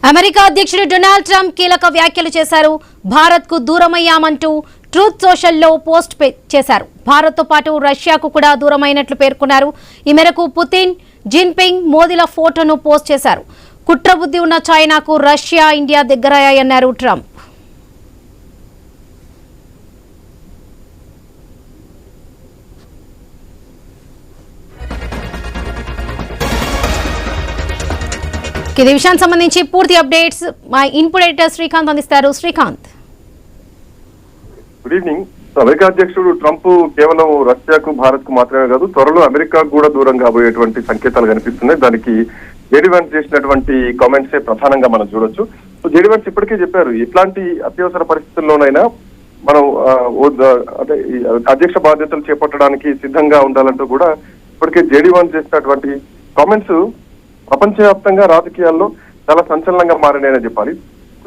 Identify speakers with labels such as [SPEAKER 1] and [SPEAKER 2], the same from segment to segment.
[SPEAKER 1] America అధ్యక్షుడు Donald Trump కీలక వ్యాఖ్యలు చేశారు. భారత్ కు దూరమయ్యామంటూ ట్రూత్ సోషల్లో పోస్ట్ చేశారు. భారత్ తో పాటు రష్యాకు కూడా దూరమైనట్లు పేర్కొన్నారు. ఈ మేరకు పుతిన్, జిన్పింగ్, మోదీల ఫోటోను పోస్ట్ చేశారు. కుట్రబుద్ధి ఉన్న చైనాకు రష్యా, ఇండియా దగ్గరయ్యాయన్నారు ట్రంప్. ఇదే విషయానికి సంబంధించి పూర్తి అప్డేట్స్ మా ఇన్పుట్ ఎడిటర్ శ్రీకాంత్ అందిస్తారు. Srikanth,
[SPEAKER 2] good evening. అమెరికా అధ్యక్షుడు ట్రంప్ కేవలం రష్యాకు, భారత్ కు మాత్రమే కాదు, త్వరలో అమెరికాకు కూడా దూరం కాబోయేటువంటి సంకేతాలు కనిపిస్తున్నాయి. దానికి జేడీ వాన్స్ చేసినటువంటి కామెంట్సే ప్రధానంగా మనం చూడొచ్చు. జేడీ వాన్స్ ఇప్పటికే చెప్పారు, ఇట్లాంటి అత్యవసర పరిస్థితుల్లోనైనా మనం అంటే అధ్యక్ష బాధ్యతలు చేపట్టడానికి సిద్ధంగా ఉండాలంటూ కూడా ఇప్పటికే జేడీ వాన్స్ చేసినటువంటి కామెంట్స్ ప్రపంచవ్యాప్తంగా రాజకీయాల్లో చాలా సంచలనంగా మారినాయని చెప్పాలి.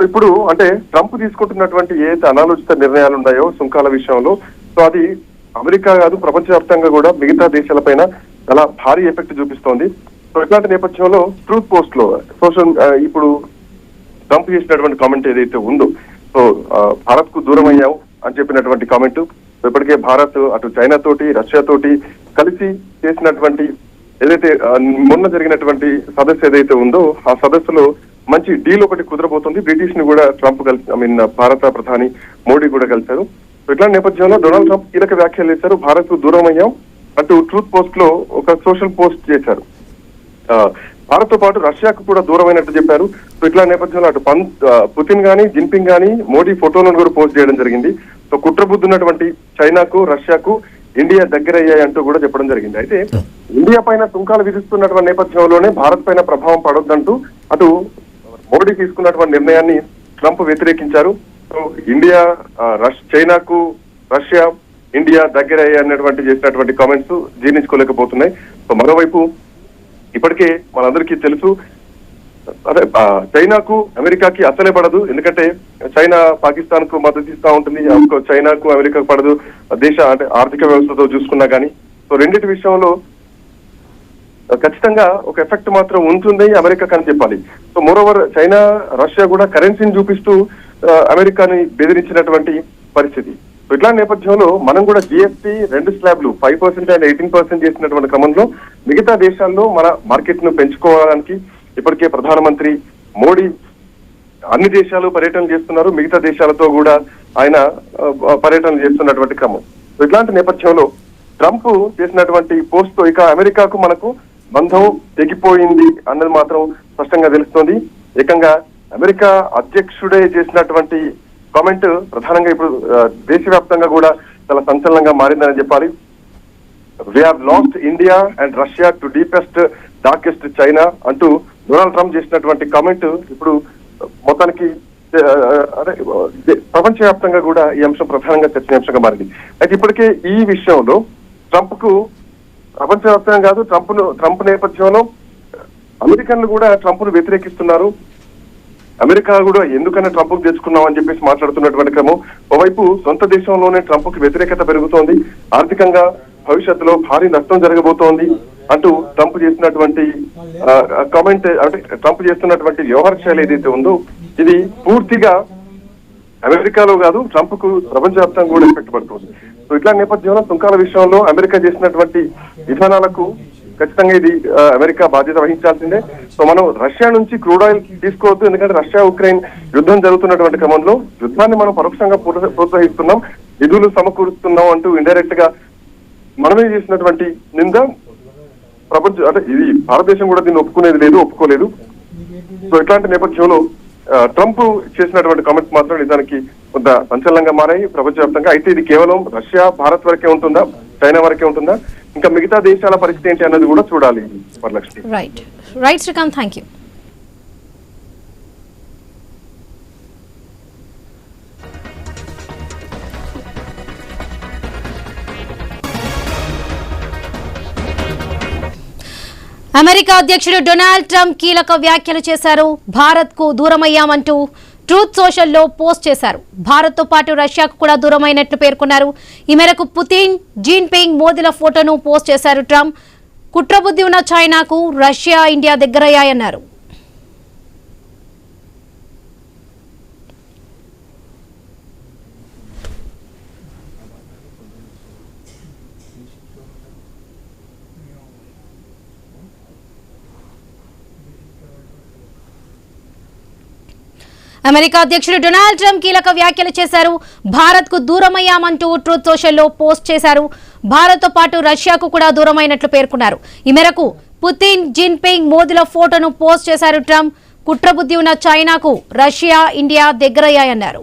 [SPEAKER 2] ఇప్పుడు అంటే ట్రంప్ తీసుకుంటున్నటువంటి ఏదైతే అనాలోచిత నిర్ణయాలు ఉన్నాయో సుంకాల విషయంలో, సో అది అమెరికా కాదు ప్రపంచవ్యాప్తంగా కూడా మిగతా దేశాలపైన చాలా భారీ ఎఫెక్ట్ చూపిస్తోంది. సో ఇట్లాంటి నేపథ్యంలో ట్రూత్ పోస్ట్ లో ఇప్పుడు ట్రంప్ చేసినటువంటి కామెంట్ ఏదైతే ఉందో, సో భారత్ కు దూరం అయ్యావు అని చెప్పినటువంటి కామెంట్, ఇప్పటికే భారత్ అటు చైనా తోటి, రష్యా తోటి కలిసి చేసినటువంటి ఏదైతే మొన్న జరిగినటువంటి సదస్సు ఏదైతే ఉందో ఆ సదస్సులో మంచి డీల్ ఒకటి కుదరబోతుంది. బ్రిటిష్ ని కూడా ట్రంప్ కలిసి భారత ప్రధాని మోడీ కూడా కలిశారు. ఇట్లాంటి నేపథ్యంలో డొనాల్డ్ ట్రంప్ కీలక వ్యాఖ్యలు చేశారు. భారత్ కు దూరం అయ్యాం అంటూ ట్రూత్ పోస్ట్ లో ఒక సోషల్ పోస్ట్ చేశారు. భారత్ తో పాటు రష్యాకు కూడా దూరమైనట్టు చెప్పారు. సో ఇట్లా నేపథ్యంలో అటు పుతిన్ గానీ, జిన్పింగ్ గానీ మోడీ ఫోటోలను కూడా పోస్ట్ చేయడం జరిగింది. సో కుట్రబుద్ధి ఉన్నటువంటి చైనాకు, రష్యాకు ఇండియా దగ్గరయ్యాయి అంటూ కూడా చెప్పడం జరిగింది. అయితే ఇండియా పైన సుంకాలు విధిస్తున్నటువంటి నేపథ్యంలోనే భారత్ పైన ప్రభావం పడొద్దంటూ అటు మోడీ తీసుకున్నటువంటి నిర్ణయాన్ని ట్రంప్ వ్యతిరేకించారు. సో ఇండియా, చైనాకు రష్యా, ఇండియా దగ్గరయ్యాయి అన్నటువంటి చేసినటువంటి కామెంట్స్ జీర్ణించుకోలేకపోతున్నాయి. సో మరోవైపు ఇప్పటికే మనందరికీ తెలుసు, అదే చైనాకు అమెరికాకి అసలే పడదు. ఎందుకంటే చైనా పాకిస్తాన్ కు మద్దతు ఇస్తా ఉంటుంది, చైనాకు అమెరికాకు పడదు దేశ అంటే ఆర్థిక వ్యవస్థతో చూసుకున్నా కానీ. సో రెండింటి విషయంలో ఖచ్చితంగా ఒక ఎఫెక్ట్ మాత్రం ఉంటుంది అమెరికా అని చెప్పాలి. సో మోరోవర్ చైనా, రష్యా కూడా కరెన్సీని చూపిస్తూ అమెరికాని బెదిరించినటువంటి పరిస్థితి. సో ఇట్లాంటి నేపథ్యంలో మనం కూడా జిఎస్టీ 2 స్లాబ్లు 5% అండ్ 18% చేసినటువంటి క్రమంలో మిగతా దేశాల్లో మన మార్కెట్ ను పెంచుకోవడానికి ఇప్పటికే ప్రధానమంత్రి మోడీ అన్ని దేశాలు పర్యటన చేస్తున్నారు. మిగతా దేశాలతో కూడా ఆయన పర్యటన చేస్తున్నటువంటి క్రమం. ఇట్లాంటి నేపథ్యంలో ట్రంప్ చేసినటువంటి పోస్ట్ తో ఇక అమెరికాకు మనకు బంధం తెగిపోయింది అన్నది మాత్రం స్పష్టంగా తెలుస్తోంది. ఏకంగా అమెరికా అధ్యక్షుడే చేసినటువంటి కామెంట్ ప్రధానంగా ఇప్పుడు దేశవ్యాప్తంగా కూడా చాలా సంచలనంగా మారిందని చెప్పాలి. We have lost India and Russia to deepest darkest China అంటూ డొనాల్డ్ ట్రంప్ చేసినటువంటి కామెంట్ ఇప్పుడు మొత్తానికి అదే ప్రపంచవ్యాప్తంగా కూడా ఈ అంశం ప్రధానంగా చర్చనీయాంశంగా మారింది. అయితే ఇప్పటికే ఈ విషయంలో ట్రంప్ కు ప్రపంచవ్యాప్తంగా కాదు, ట్రంప్ నేపథ్యంలో అమెరికన్లు కూడా ట్రంప్ ను వ్యతిరేకిస్తున్నారు. అమెరికా కూడా ఎందుకన్నా ట్రంప్ కు తెచ్చుకున్నాం అని చెప్పేసి మాట్లాడుతున్నటువంటి క్రమం. ఓవైపు సొంత దేశంలోనే ట్రంప్ కు వ్యతిరేకత పెరుగుతోంది, ఆర్థికంగా భవిష్యత్తులో భారీ నష్టం జరగబోతోంది అంటూ ట్రంప్ చేసినటువంటి కామెంట్, అంటే ట్రంప్ చేస్తున్నటువంటి వ్యవహార శైలి ఏదైతే ఉందో ఇది పూర్తిగా అమెరికాలో కాదు ట్రంప్ కు ప్రపంచవ్యాప్తంగా కూడా ఎఫెక్ట్ పడుతుంది. సో ఇట్లా నేపథ్యంలో సుంకాల విషయంలో అమెరికా చేసినటువంటి విధానాలకు ఖచ్చితంగా ఇది అమెరికా బాధ్యత వహించాల్సిందే. సో మనం రష్యా నుంచి క్రూడ్ ఆయిల్ తీసుకోవద్దు, ఎందుకంటే రష్యా ఉక్రెయిన్ యుద్ధం జరుగుతున్నటువంటి క్రమంలో యుద్ధాన్ని మనం పరోక్షంగా ప్రోత్సహిస్తున్నాం. నిధులు సమకూరుస్తున్నాం అంటూ ఇండైరెక్ట్ గా మనమే చేసినటువంటి నింద ప్రపంచం, అంటే ఇది భారతదేశం కూడా దీన్ని ఒప్పుకునేది లేదు, ఒప్పుకోలేదు. సో ఇట్లాంటి నేపథ్యంలో ట్రంప్ చేసినటువంటి కామెంట్స్ మాత్రం నిజానికి కొంత సంచలనంగా మారాయి ప్రపంచవ్యాప్తంగా. అయితే ఇది కేవలం రష్యా, భారత్ వరకే ఉంటుందా, చైనా వరకే ఉంటుందా, ఇంకా మిగతా దేశాల పరిస్థితి ఏంటి అన్నది కూడా చూడాలి Varalakshmi.
[SPEAKER 1] Right Srikanth, thank you. America అధ్యక్షుడు డొనాల్డ్ ట్రంప్ కీలక వ్యాఖ్యలు చేశారు. భారత్ కు దూరమయ్యామంటూ ట్రూత్ సోషల్లో పోస్ట్ చేశారు. భారత్ తో పాటు రష్యాకు కూడా దూరమైనట్లు పేర్కొన్నారు. ఈ మేరకు పుతిన్, జిన్పింగ్, మోదీల ఫోటోను పోస్ట్ చేశారు ట్రంప్. కుట్రబుద్ధి ఉన్న చైనాకు రష్యా, ఇండియా దగ్గరయ్యాయన్నారు. అమెరికా అధ్యక్షుడు డొనాల్డ్ ట్రంప్ కీలక వ్యాఖ్యలు చేశారు. భారత్ కు దూరమయ్యామంటూ ట్రూత్ సోషల్లో పోస్ట్ చేశారు. భారత్ తో పాటు రష్యాకు కూడా దూరమైనట్లు పేర్కొన్నారు. ఈ మేరకు పుతిన్, జిన్పింగ్, మోదీల ఫోటోను పోస్ట్ చేశారు ట్రంప్. కుట్రబుద్ధి ఉన్న చైనాకు రష్యా, ఇండియా దగ్గరయ్యాయన్నారు.